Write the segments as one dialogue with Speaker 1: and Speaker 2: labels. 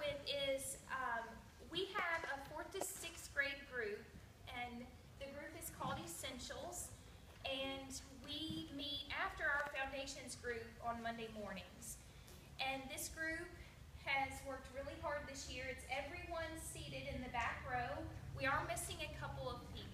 Speaker 1: with is we have a 4th to 6th grade group, and the group is called Essentials, and we meet after our Foundations group on Monday mornings. And this group has worked really hard this year. It's everyone seated in the back row. We are missing a couple of people.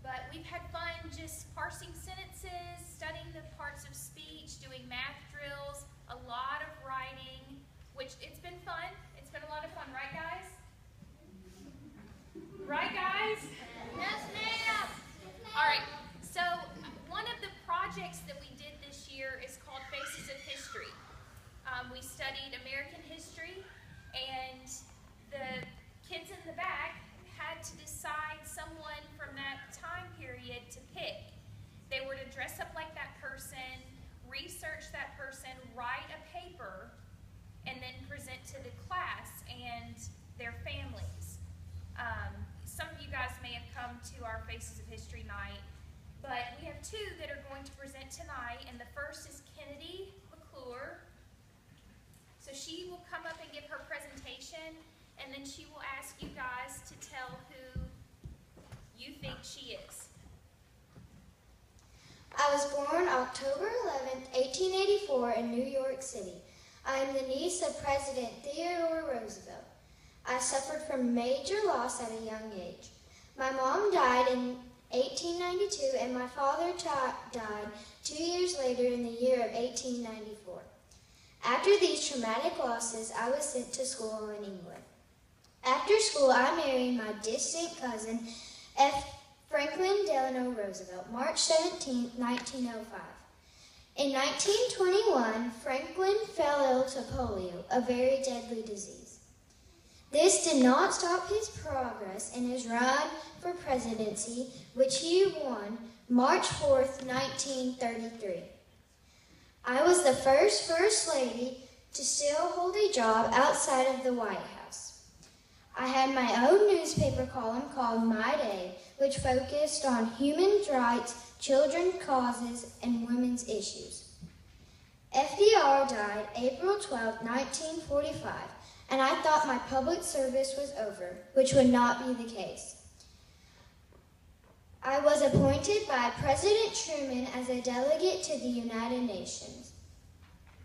Speaker 1: But we've had fun just parsing sentences, studying the parts of speech, doing math drills, a lot of writing, which it's been fun. It's been a lot of fun, right guys? Right guys?
Speaker 2: Yes, ma'am.
Speaker 1: All right, so one of the projects that we did this year is called Faces of History. We studied American history, and the kids in the back had to decide someone from that time period to pick. They were to dress up like that person, research that person, write a paper, and then present to the class and their families. Some of you guys may have come to our Faces of History night, but we have two that are going to present tonight, and the first is Kennedy Mcclure. So she will come up and give her presentation, and then she will ask you guys to tell who you think she is.
Speaker 2: I was born October 11th, 1884 in New York City. I am the niece of President Theodore Roosevelt. I suffered from major loss at a young age. My mom died in 1892 and my father died 2 years later in the year of 1894. After these traumatic losses, I was sent to school in England. After school, I married my distant cousin, Franklin Delano Roosevelt, March 17, 1905. In 1921, Franklin fell ill to polio, a very deadly disease. This did not stop his progress in his run for presidency, which he won March 4, 1933. I was the first First Lady to still hold a job outside of the White House. I had my own newspaper column called My Day, which focused on human rights, children's causes, and women's issues. FDR died April 12, 1945, and I thought my public service was over, which would not be the case. I was appointed by President Truman as a delegate to the United Nations.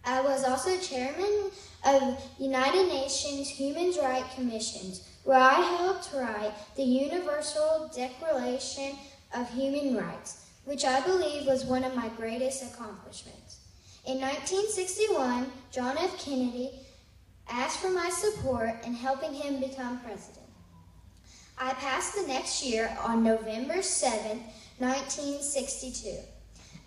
Speaker 2: I was also chairman of United Nations Human Rights Commissions, where I helped write the Universal Declaration of Human Rights, which I believe was one of my greatest accomplishments. In 1961, John F. Kennedy asked for my support in helping him become president. I passed the next year on November 7, 1962.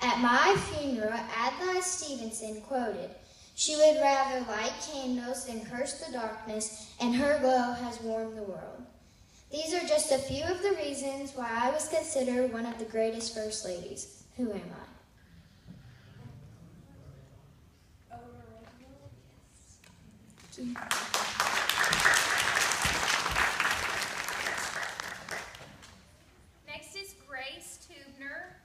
Speaker 2: At my funeral, Adlai Stevenson quoted, "She would rather light candles than curse the darkness, and her glow has warmed the world." These are just a few of the reasons why I was considered one of the greatest First Ladies. Who am I?
Speaker 1: Next is Grace Tubner.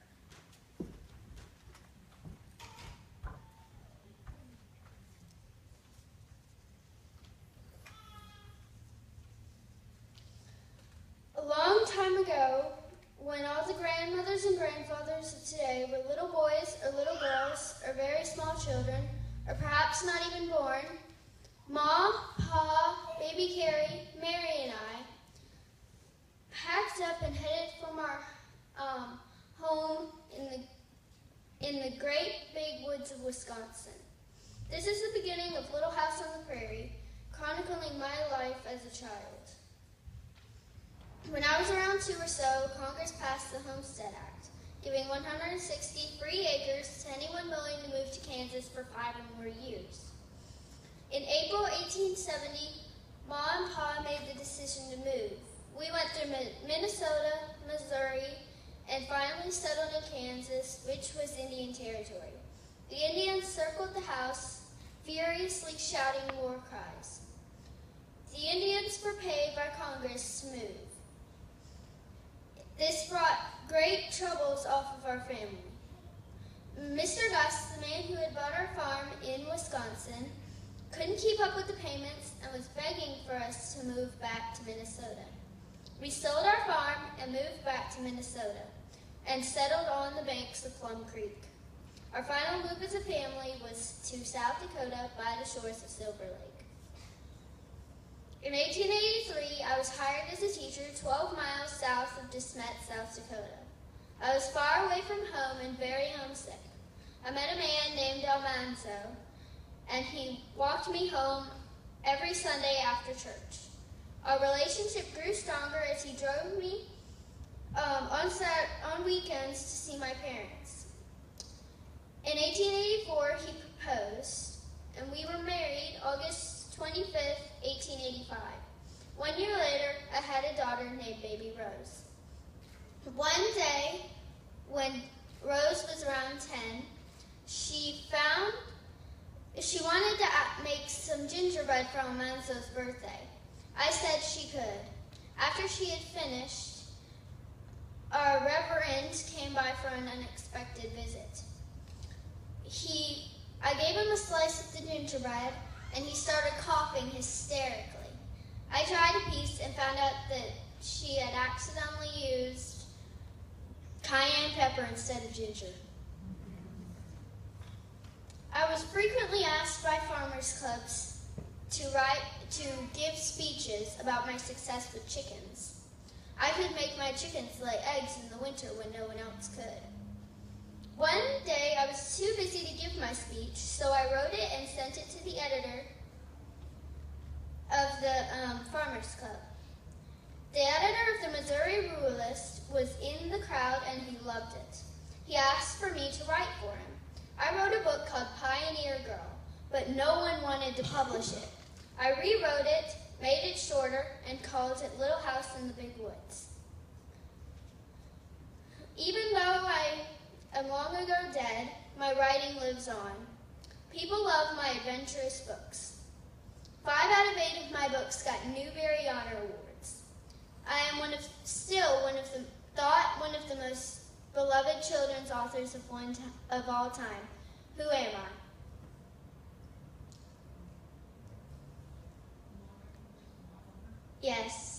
Speaker 3: A long time ago, when all the grandmothers and grandfathers of today were little boys or little girls or very small children, or perhaps not even born, Ma, Pa, Baby Carrie, Mary, and I packed up and headed from our home in the great big woods of Wisconsin. This is the beginning of Little House on the Prairie, chronicling my life as a child. When I was around 2 or so, Congress passed the Homestead Act, giving 160 free acres to anyone willing to move to Kansas for 5 or more years. In April 1870, Ma and Pa made the decision to move. We went through Minnesota, Missouri, and finally settled in Kansas, which was Indian Territory. The Indians circled the house, furiously shouting war cries. The Indians were paid by Congress to move. This brought great troubles off of our family. Mr. Gus, the man who had bought our farm in Wisconsin, couldn't keep up with the payments and was begging for us to move back to Minnesota. We sold our farm and moved back to Minnesota and settled on the banks of Plum Creek. Our final move as a family was to South Dakota by the shores of Silver Lake. In 1883, I was hired as a teacher 12 miles south of De Smet, South Dakota. I was far away from home and very homesick. I met a man named Almanzo, and he walked me home every Sunday after church. Our relationship grew stronger as he drove me on weekends to see my parents. In 1884, he proposed, and we were married August 25th, 1885. 1 year later, I had a daughter named Baby Rose. One day, when Rose was around 10, she wanted to make some gingerbread for Almanzo's birthday. I said she could. After she had finished, our reverend came by for an unexpected visit. I gave him a slice of the gingerbread, and he started coughing hysterically. I tried a piece and found out that she had accidentally used cayenne pepper instead of ginger. I was frequently asked by farmers' clubs to give speeches about my success with chickens. I could make my chickens lay eggs in the winter when no one else could. One day, I was too busy to give my speech, so I wrote it and sent it to the editor of the Farmers Club. The editor of the Missouri Ruralist was in the crowd, and he loved it. He asked for me to write for him. I wrote a book called Pioneer Girl, but no one wanted to publish it. I rewrote it, made it shorter, and called it Little House in the Big Woods. Even though I am long ago dead, my writing lives on. People love my adventurous books. 5 out of 8 of my books got Newbery Honor Awards. I am still one of the most beloved children's authors of all time. Who am I? Yes.